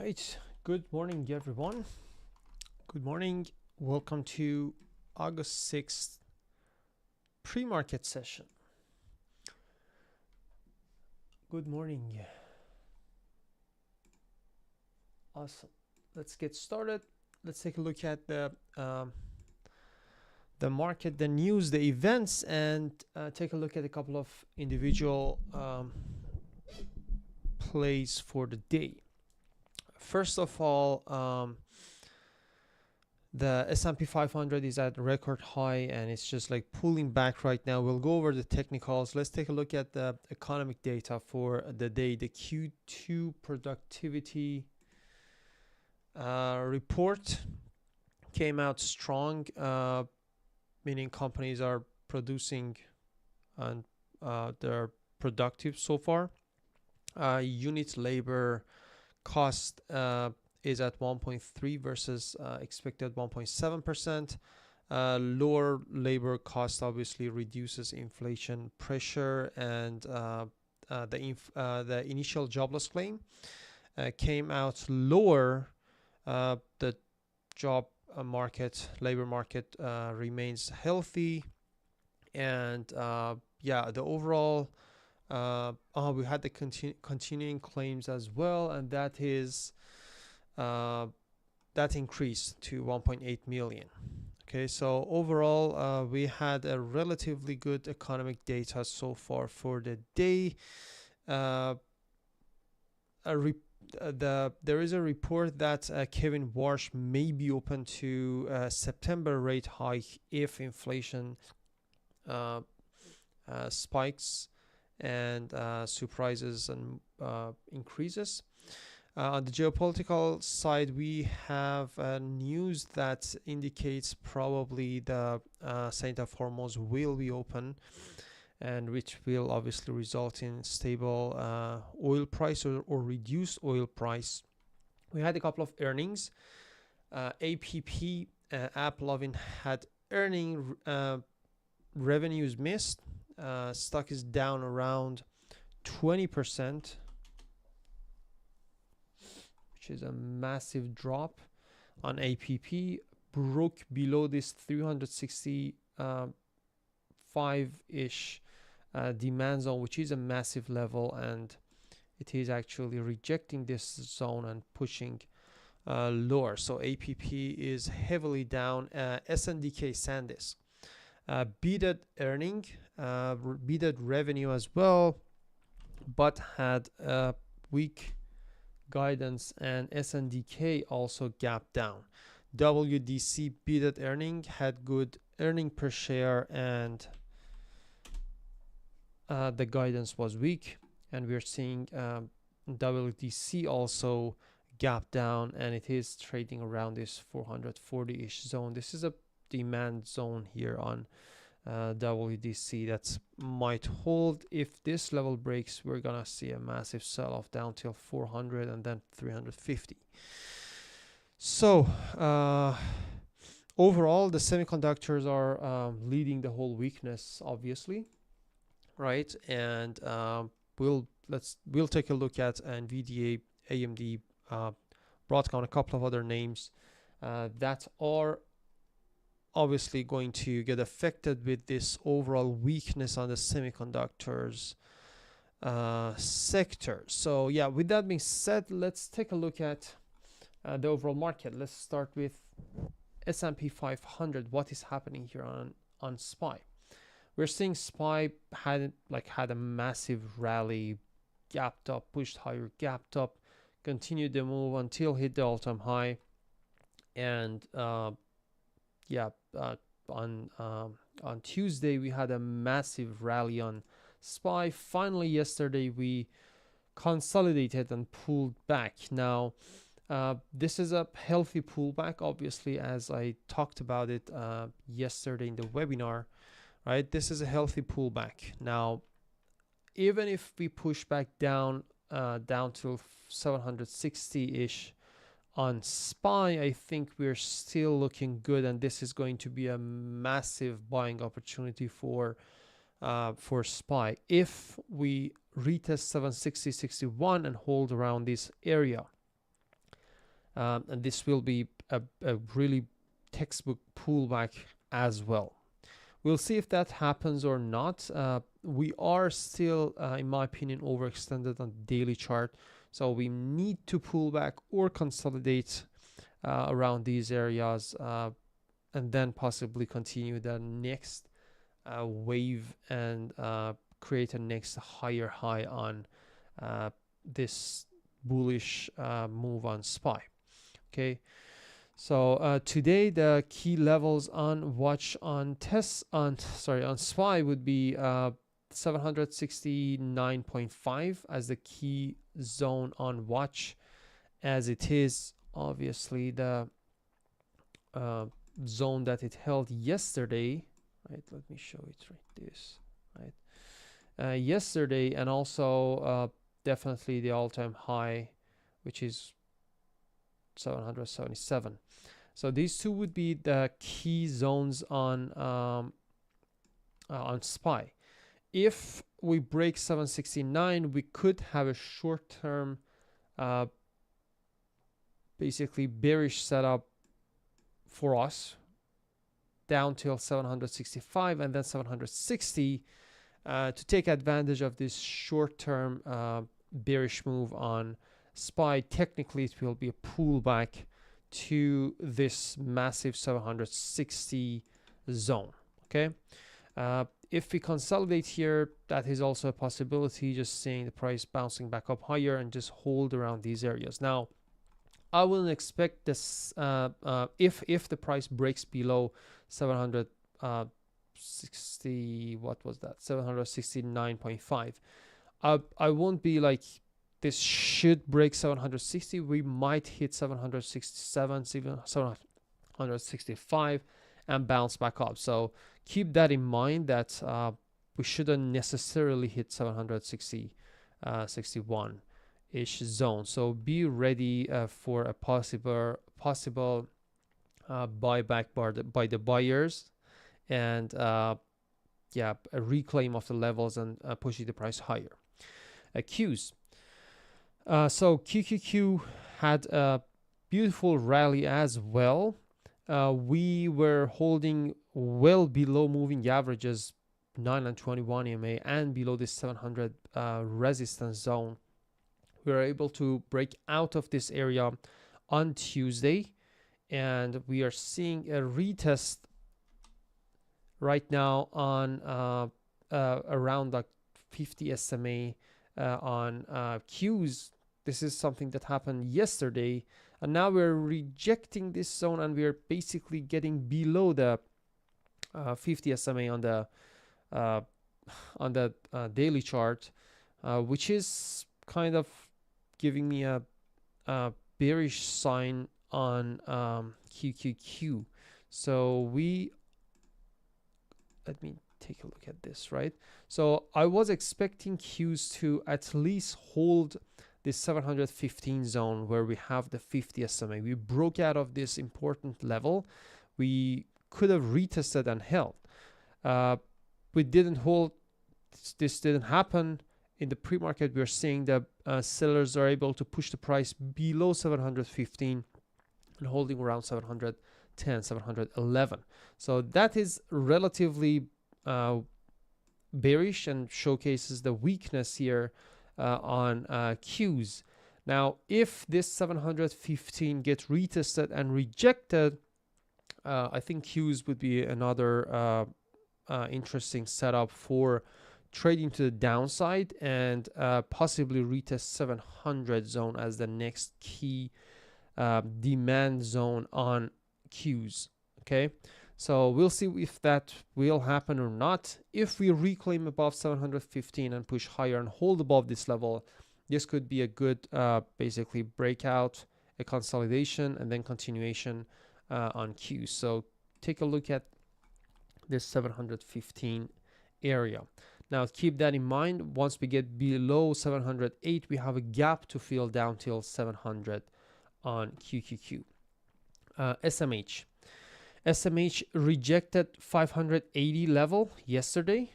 Right. Good morning, everyone. Good morning. Welcome to August 6th pre-market session. Good morning. Awesome. Let's get started. Let's take a look at the market, the news, the events, and take a look at a couple of individual plays for the day. First of all, the S&P 500 is at record high and it's just like pulling back right now. We'll go over the technicals. Let's take a look at the economic data for the day. The Q2 productivity report came out strong, meaning companies are producing and they're productive so far. Unit labor cost is at 1.3 versus expected 1.7%. Lower labor cost obviously reduces inflation pressure, and the initial jobless claim came out lower. The job labor market remains healthy, and the overall we had the continuing claims as well, and that is that increased to 1.8 million. Okay, so overall we had a relatively good economic data so far for the day. There is a report that Kevin Warsh may be open to September rate hike if inflation spikes and surprises and increases. On the geopolitical side, we have news that indicates probably the Strait of Hormuz will be open, and which will obviously result in stable oil price or reduced oil price. We had a couple of earnings. APP, AppLovin, had earning revenues missed. Stock is down around 20%. Which is a massive drop on APP, broke below this 365-ish demand zone, which is a massive level, and it is actually rejecting this zone and pushing lower. So APP is heavily down. SNDK SanDisk beated earning, beated revenue as well, but had a weak guidance, and SNDK also gapped down. WDC beated earning, had good earning per share, and the guidance was weak, and we're seeing WDC also gap down, and it is trading around this 440-ish zone. This is a demand zone here on WDC that might hold. If this level breaks, we're gonna see a massive sell-off down till 400 and then 350. So overall, the semiconductors are leading the whole weakness, obviously, right? And we'll take a look at NVIDIA, AMD, Broadcom, a couple of other names that are obviously going to get affected with this overall weakness on the semiconductors sector. So yeah, with that being said, let's take a look at the overall market. Let's start with S&P 500. What is happening here on SPY? We're seeing SPY had a massive rally, gapped up, pushed higher, gapped up, continued the move until hit the all-time high, and on Tuesday we had a massive rally on SPY. Finally yesterday we consolidated and pulled back. Now this is a healthy pullback, obviously, as I talked about it yesterday in the webinar, right? This is a healthy pullback. Now even if we push back down to 760-ish on SPY, I think we're still looking good, and this is going to be a massive buying opportunity for SPY if we retest 760.61 and hold around this area. and this will be a really textbook pullback as well. We'll see if that happens or not. We are still, in my opinion, overextended on the daily chart, so we need to pull back or consolidate around these areas, and then possibly continue the next wave and create a next higher high on this bullish move on SPY. Okay, so today the key levels on watch on on SPY would be 769.5 as the key zone on watch, as it is obviously the zone that it held yesterday. Right, let me show it right this. Right, yesterday, and also definitely the all-time high, which is 777. So these two would be the key zones on SPY. If we break 769, we could have a short-term, basically bearish setup for us down till 765 and then 760 to take advantage of this short-term bearish move on SPY. Technically, it will be a pullback to this massive 760 zone. Okay, if we consolidate here, that is also a possibility, just seeing the price bouncing back up higher and just hold around these areas. Now, I wouldn't expect this if the price breaks below 760, what was that, 769.5. I won't be like, this should break 760. We might hit 767, even 765, and bounce back up. So keep that in mind, that we shouldn't necessarily hit 760, 61 ish zone. So be ready for a possible buyback by the buyers, and yeah, a reclaim of the levels and pushing the price higher. Qs. So QQQ had a beautiful rally as well. We were holding well below moving averages 9 and 21 EMA and below this 700 resistance zone. We were able to break out of this area on Tuesday, and we are seeing a retest right now on around the 50 SMA on Qs. This is something that happened yesterday, and now we're rejecting this zone, and we're basically getting below the 50 SMA on the daily chart, which is kind of giving me a bearish sign on QQQ. So let me take a look at this, right? So I was expecting Qs to at least hold this 715 zone where we have the 50 SMA. We broke out of this important level. We could have retested and held. We didn't hold. This didn't happen. In the pre-market, we're seeing that sellers are able to push the price below 715 and holding around 710, 711. So that is relatively bearish and showcases the weakness here on Qs. Now, if this 715 gets retested and rejected, I think Qs would be another interesting setup for trading to the downside, and possibly retest 700 zone as the next key demand zone on Qs. Okay, so we'll see if that will happen or not. If we reclaim above 715 and push higher and hold above this level, this could be a good basically breakout, a consolidation, and then continuation on Qs. So take a look at this 715 area. Now keep that in mind. Once we get below 708, we have a gap to fill down till 700 on QQQ. SMH. SMH rejected 580 level yesterday.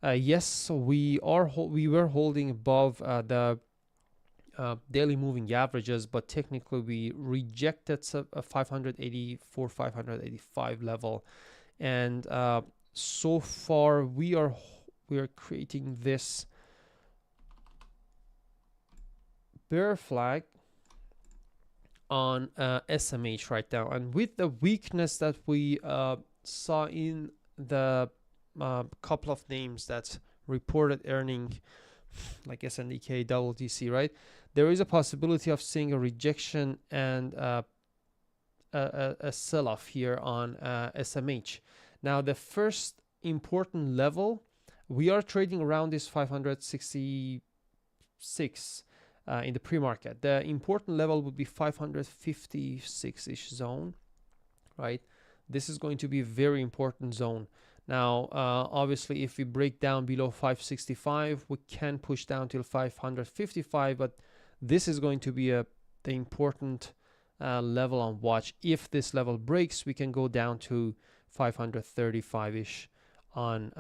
Yes, we were holding above the daily moving averages, but technically we rejected a 584, 585 level, and so far we are creating this bear flag on SMH right now, and with the weakness that we saw in the couple of names that reported earning, like SNDK, WTC, right? There is a possibility of seeing a rejection and a sell-off here on SMH. Now, the first important level, we are trading around this 566 in the pre-market. The important level would be 556-ish zone, right? This is going to be a very important zone. Now, obviously, if we break down below 565, we can push down till 555, but this is going to be the important level on watch. If this level breaks, we can go down to 535-ish on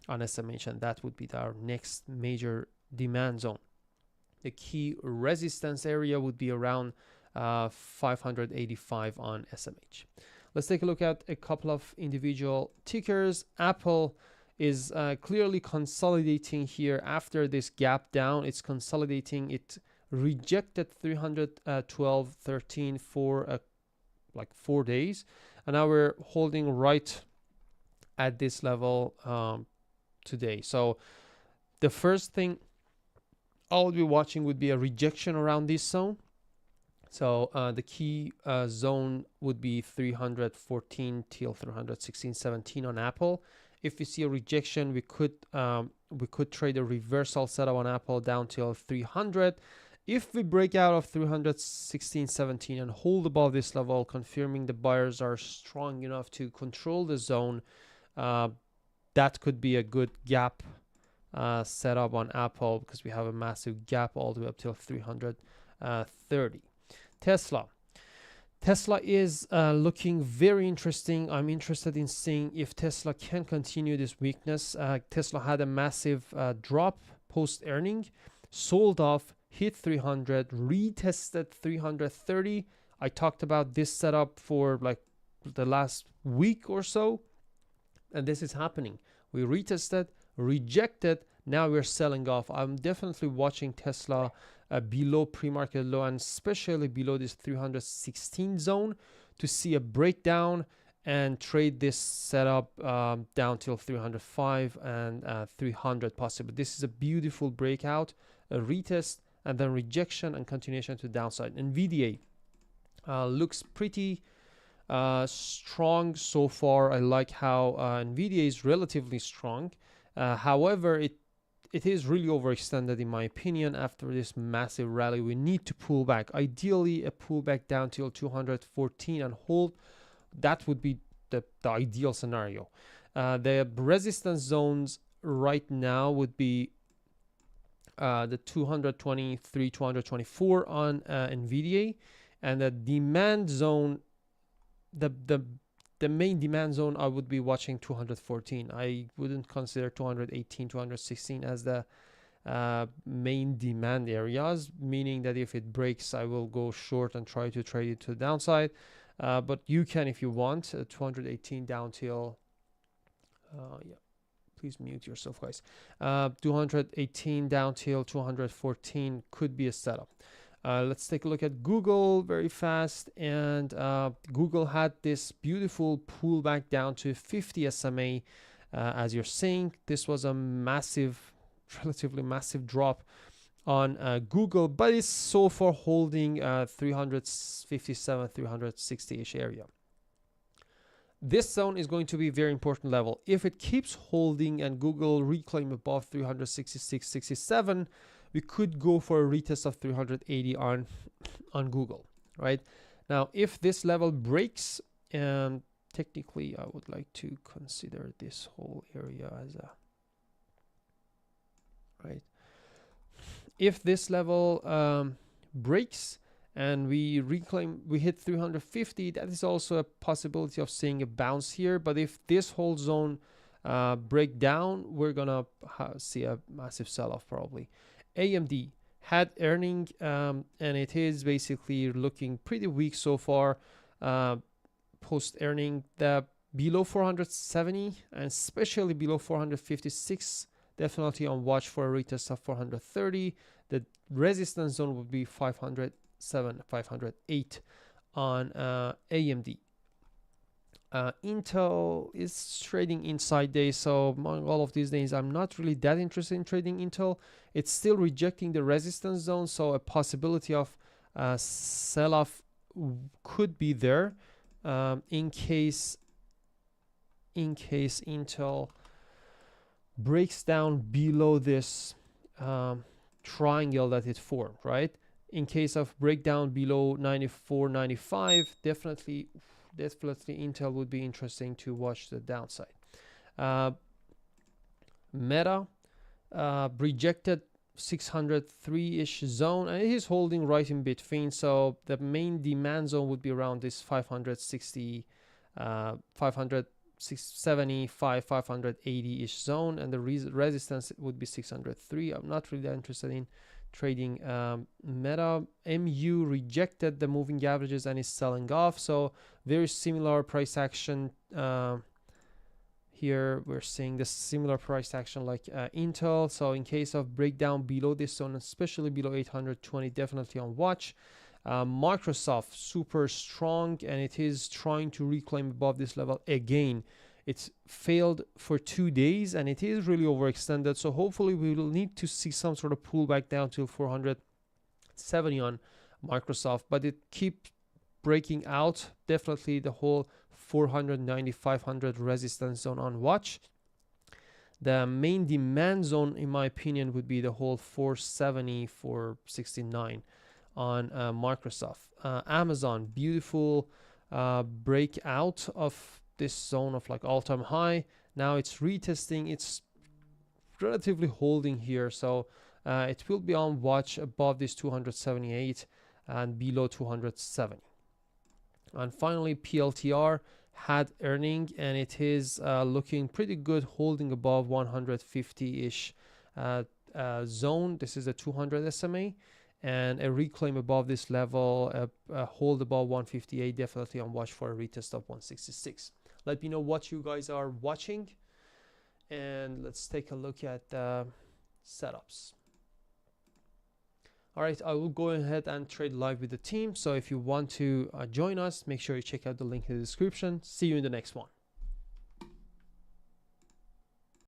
SMH, and that would be our next major demand zone. The key resistance area would be around 585 on SMH. Let's take a look at a couple of individual tickers. Apple is clearly consolidating here after this gap down. It's consolidating. It rejected 312.13 for like 4 days, and now we're holding right at this level today. So the first thing I'll be watching would be a rejection around this zone. So the key zone would be 314 till 316.17 on Apple. If we see a rejection, we could trade a reversal setup on Apple down till 300. If we break out of 316.17 and hold above this level, confirming the buyers are strong enough to control the zone, that could be a good gap setup on Apple, because we have a massive gap all the way up till 330. Tesla is looking very interesting. I'm interested in seeing if Tesla can continue this weakness. Tesla had a massive drop post earning, sold off, hit 300, retested 330. I talked about this setup for like the last week or so, and this is happening. We retested, rejected, now we're selling off. I'm definitely watching Tesla below pre-market low, and especially below this 316 zone, to see a breakdown and trade this setup down till 305 and 300 possibly. This is a beautiful breakout, a retest, and then rejection and continuation to downside. NVIDIA looks pretty strong so far. I like how NVIDIA is relatively strong. However, it is really overextended in my opinion. After this massive rally, we need to pull back. Ideally, a pullback down till 214 and hold. That would be the ideal scenario. The resistance zones right now would be the 223, 224 on NVIDIA, and the demand zone, the main demand zone, I would be watching 214. I wouldn't consider 218, 216 as the main demand areas, meaning that if it breaks, I will go short and try to trade it to the downside. But you can, if you want, 218 down till, yeah, please mute yourself, guys. 218 down till 214 could be a setup. Let's take a look at Google very fast. And Google had this beautiful pullback down to 50 SMA. As you're seeing, this was a massive, relatively massive drop on Google, but it's so far holding 357, 360-ish area. This zone is going to be a very important level. If it keeps holding and Google reclaim above 366, 67, we could go for a retest of 380 on Google, right? Now, if this level breaks, technically, I would like to consider this whole area as a, right? If this level breaks and we reclaim, we hit 350, that is also a possibility of seeing a bounce here. But if this whole zone break down, we're gonna see a massive sell-off probably. AMD had earning, and it is basically looking pretty weak so far. Post earning, the below 470 and especially below 456, definitely on watch for a retest of 430. The resistance zone would be 507, 508 on AMD. Intel is trading inside days, so among all of these days, I'm not really that interested in trading Intel. It's still rejecting the resistance zone, so a possibility of sell-off could be there, in case Intel breaks down below this triangle that it formed, right? In case of breakdown below 94.95, definitely Intel would be interesting to watch the downside. Meta rejected 603-ish zone, and it is holding right in between, so the main demand zone would be around this 560, 575, 580-ish zone, and the resistance would be 603. I'm not really interested in trading Meta. MU rejected the moving averages and is selling off, so very similar price action. Here we're seeing the similar price action like Intel. So in case of breakdown below this zone, especially below 820, definitely on watch. Microsoft super strong, and it is trying to reclaim above this level again. It's failed for 2 days and it is really overextended, so hopefully we will need to see some sort of pullback down to 470 on Microsoft, but it keeps breaking out. Definitely the whole 490, 500 resistance zone on watch. The main demand zone, in my opinion, would be the whole 470, 469 on Microsoft. Amazon, beautiful breakout of this zone of like all-time high. Now it's retesting. It's relatively holding here, so it will be on watch above this 278 and below 270. And finally, PLTR had earning, and it is looking pretty good, holding above 150-ish zone. This is a 200 SMA, and a reclaim above this level, a hold above 158, definitely on watch for a retest of 166. Let me know what you guys are watching, and let's take a look at the setups. All right, I will go ahead and trade live with the team. So if you want to join us, make sure you check out the link in the description. See you in the next one.